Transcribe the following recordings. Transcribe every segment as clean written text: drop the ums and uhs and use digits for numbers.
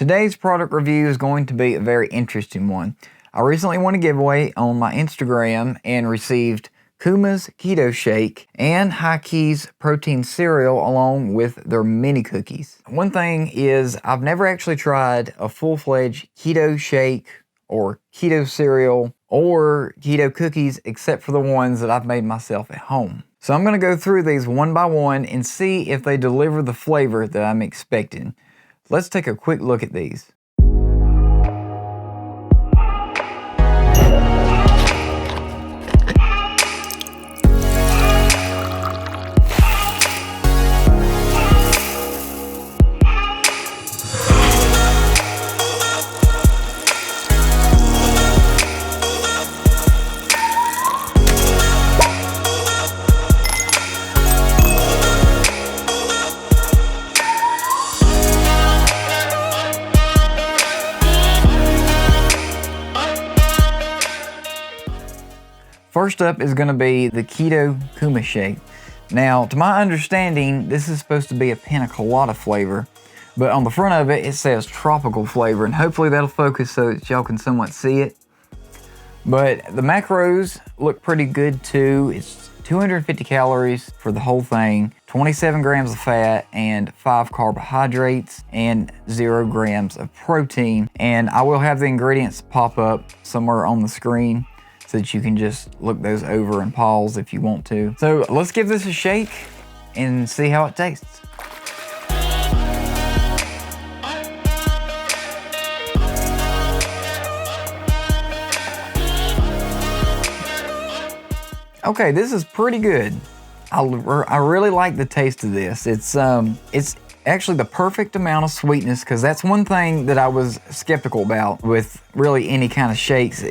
Today's product review is going to be a very interesting one. I recently won a giveaway on my Instagram and received Kuma's Keto Shake and HIGHKEY's protein cereal along with their mini cookies. One thing is I've never actually tried a full-fledged keto shake or keto cereal or keto cookies except for the ones that I've made myself at home. So I'm going to go through these one by one and see if they deliver the flavor that I'm expecting. Let's take a quick look at these. First up is going to be the Keto Kuma shake. Now, to my understanding, this is supposed to be a pina colada flavor, but on the front of it, it says tropical flavor, and hopefully that'll focus so that y'all can somewhat see it. But the macros look pretty good too. It's 250 calories for the whole thing, 27 grams of fat, and 5 carbohydrates, and 0 grams of protein. And I will have the ingredients pop up somewhere on the screen, so that you can just look those over and pause if you want to. So let's give this a shake and see how it tastes. Okay, this is pretty good. I really like the taste of this. It's actually the perfect amount of sweetness, because that's one thing that I was skeptical about with really any kind of shakes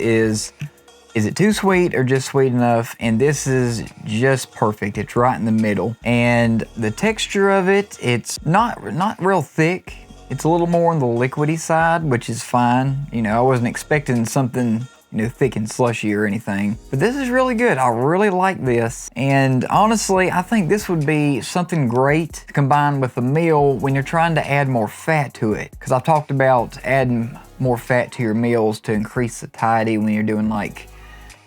is it too sweet or just sweet enough? And this is just perfect. It's right in the middle. And the texture of it, it's not real thick. It's a little more on the liquidy side, which is fine. You know, I wasn't expecting something, thick and slushy or anything. But this is really good. I really like this. And honestly, I think this would be something great to combine with a meal when you're trying to add more fat to it. Because I've talked about adding more fat to your meals to increase satiety when you're doing like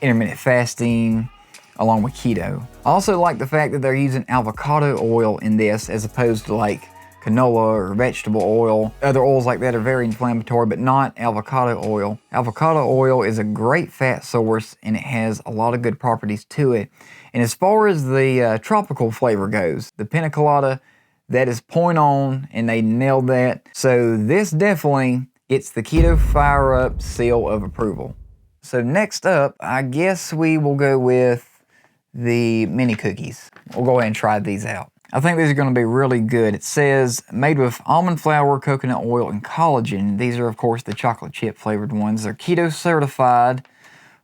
intermittent fasting along with keto. I also like the fact that they're using avocado oil in this as opposed to like canola or vegetable oil. Other oils like that are very inflammatory, but not avocado oil. Avocado oil is a great fat source and it has a lot of good properties to it. And as far as the tropical flavor goes, the pina colada, that is point on, and they nailed that. So this definitely gets the Keto Fire Up seal of approval. So next up, I guess we will go with the mini cookies. We'll go ahead and try these out. I think these are going to be really good. It says made with almond flour, coconut oil, and collagen. These are, of course, the chocolate chip flavored ones. They're keto certified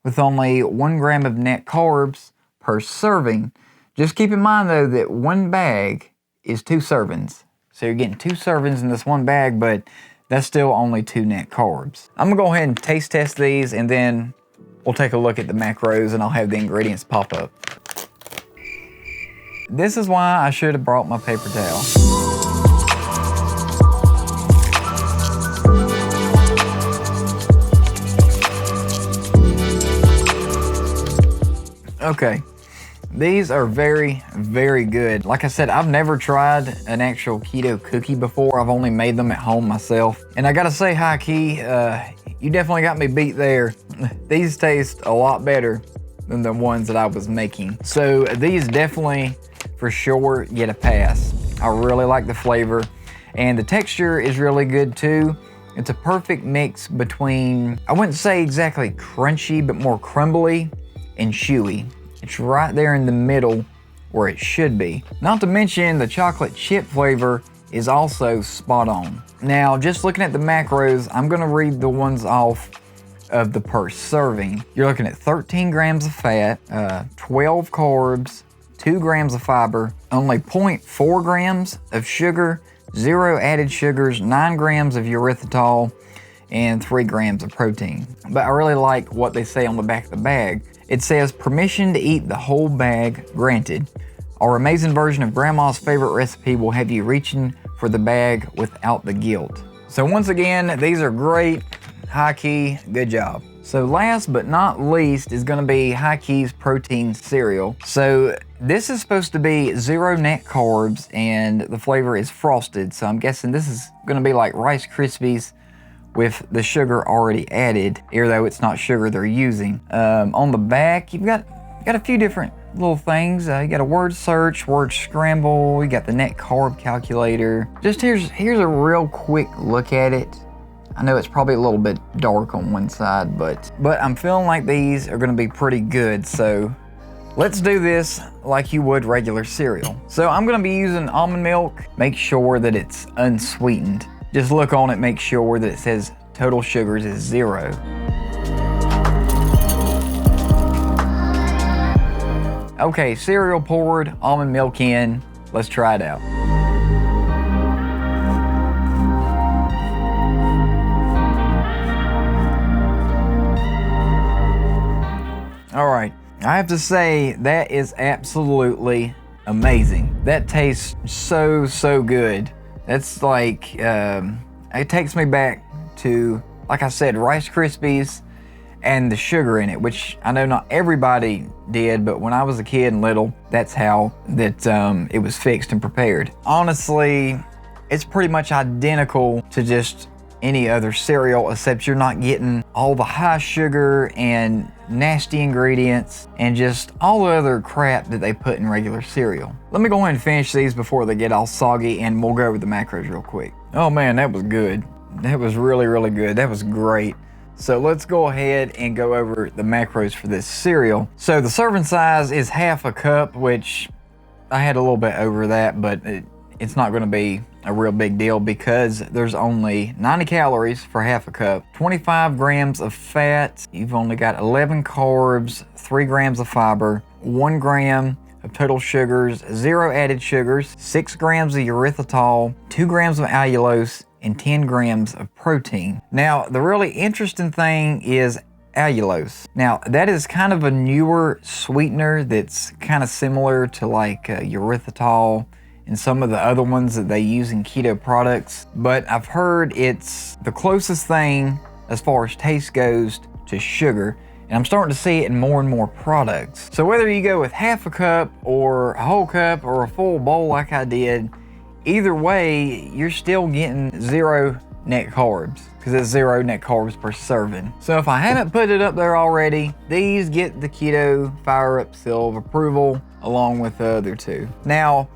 with only 1 gram of net carbs per serving. Just keep in mind, though, that one bag is 2 servings. So you're getting 2 servings in this one bag, but that's still only 2 net carbs. I'm gonna go ahead and taste test these, and then we'll take a look at the macros and I'll have the ingredients pop up. This is why I should have brought my paper towel. Okay. These are very, very good. Like I said, I've never tried an actual keto cookie before. I've only made them at home myself. And I gotta say, HIGHKEY, you definitely got me beat there. These taste a lot better than the ones that I was making. So these definitely, for sure, get a pass. I really like the flavor. And the texture is really good too. It's a perfect mix between, I wouldn't say exactly crunchy, but more crumbly and chewy. It's right there in the middle where it should be. Not to mention the chocolate chip flavor is also spot on. Now, just looking at the macros, I'm gonna read the ones off of the per serving. You're looking at 13 grams of fat, 12 carbs, 2 grams of fiber, only 0.4 grams of sugar, 0 added sugars, 9 grams of erythritol, and 3 grams of protein. But I really like what they say on the back of the bag. It says, permission to eat the whole bag granted. Our amazing version of grandma's favorite recipe will have you reaching for the bag without the guilt. So once again, these are great. HIGHKEY, good job. So last but not least is gonna be HIGHKEY's protein cereal. So this is supposed to be 0 net carbs and the flavor is frosted. So I'm guessing this is gonna be like Rice Krispies with the sugar already added, even though it's not sugar they're using. On the back, you've got a few different little things. You got a word search, word scramble, you got the net carb calculator. Just here's a real quick look at it. I know it's probably a little bit dark on one side, but I'm feeling like these are gonna be pretty good. So let's do this like you would regular cereal. So I'm gonna be using almond milk. Make sure that it's unsweetened. Just look on it, make sure that it says total sugars is 0. Okay, cereal poured, almond milk in. Let's try it out. All right, I have to say that is absolutely amazing. That tastes so good. That's like, it takes me back to, like I said, Rice Krispies and the sugar in it, which I know not everybody did, but when I was a kid and little, that's how it was fixed and prepared. Honestly, it's pretty much identical to just any other cereal, except you're not getting all the high sugar and nasty ingredients and just all the other crap that they put in regular cereal. Let me go ahead and finish these before they get all soggy, and we'll go over the macros real quick. Oh man, that was good. That was really good. That was great. So let's go ahead and go over the macros for this cereal. So the serving size is half a cup, which I had a little bit over that, but it's not gonna be a real big deal because there's only 90 calories for half a cup, 25 grams of fat, you've only got 11 carbs, 3 grams of fiber, 1 gram of total sugars, 0 added sugars, 6 grams of erythritol, 2 grams of allulose, and 10 grams of protein. Now, the really interesting thing is allulose. Now, that is kind of a newer sweetener that's kind of similar to like erythritol and some of the other ones that they use in keto products, but I've heard it's the closest thing as far as taste goes to sugar, and I'm starting to see it in more and more products. So whether you go with half a cup or a whole cup or a full bowl like I did, either way, you're still getting 0 net carbs because it's 0 net carbs per serving. So if I haven't put it up there already, these get the Keto Fire Up seal of approval along with the other two. Now,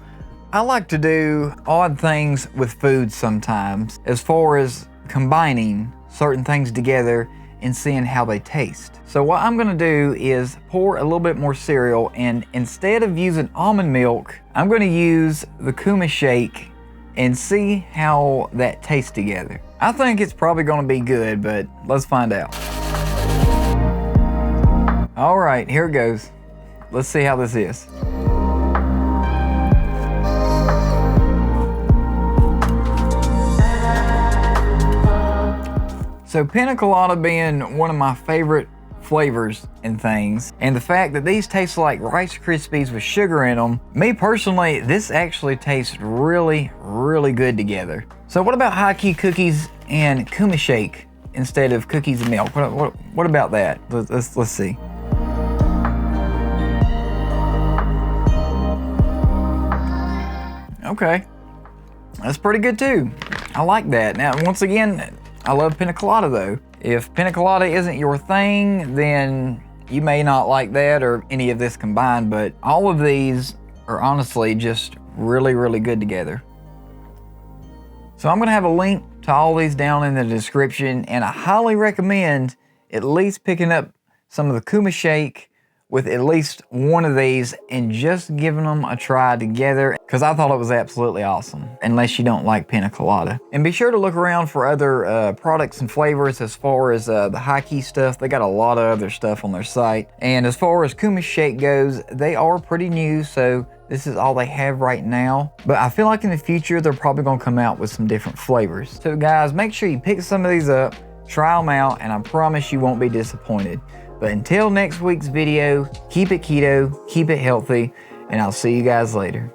I like to do odd things with food sometimes as far as combining certain things together and seeing how they taste. So what I'm gonna do is pour a little bit more cereal, and instead of using almond milk, I'm gonna use the Kuma shake and see how that tastes together. I think it's probably gonna be good, but let's find out. All right, here it goes. Let's see how this is. So pina colada being one of my favorite flavors and things, and the fact that these taste like Rice Krispies with sugar in them, me personally, this actually tastes really good together. So what about HIGHKEY cookies and Kuma shake instead of cookies and milk? What about that? Let's see. Okay, that's pretty good too. I like that. Now, once again, I love pina colada though. If pina colada isn't your thing, then you may not like that or any of this combined, but all of these are honestly just really good together. So I'm gonna have a link to all these down in the description, and I highly recommend at least picking up some of the Kuma shake with at least one of these and just giving them a try together, because I thought it was absolutely awesome, unless you don't like pina colada. And be sure to look around for other products and flavors as far as the HIGHKEY stuff. They got a lot of other stuff on their site. And as far as Kuma shake goes, they are pretty new, so this is all they have right now. But I feel like in the future, they're probably gonna come out with some different flavors. So guys, make sure you pick some of these up, try them out, and I promise you won't be disappointed. But until next week's video, keep it keto, keep it healthy, and I'll see you guys later.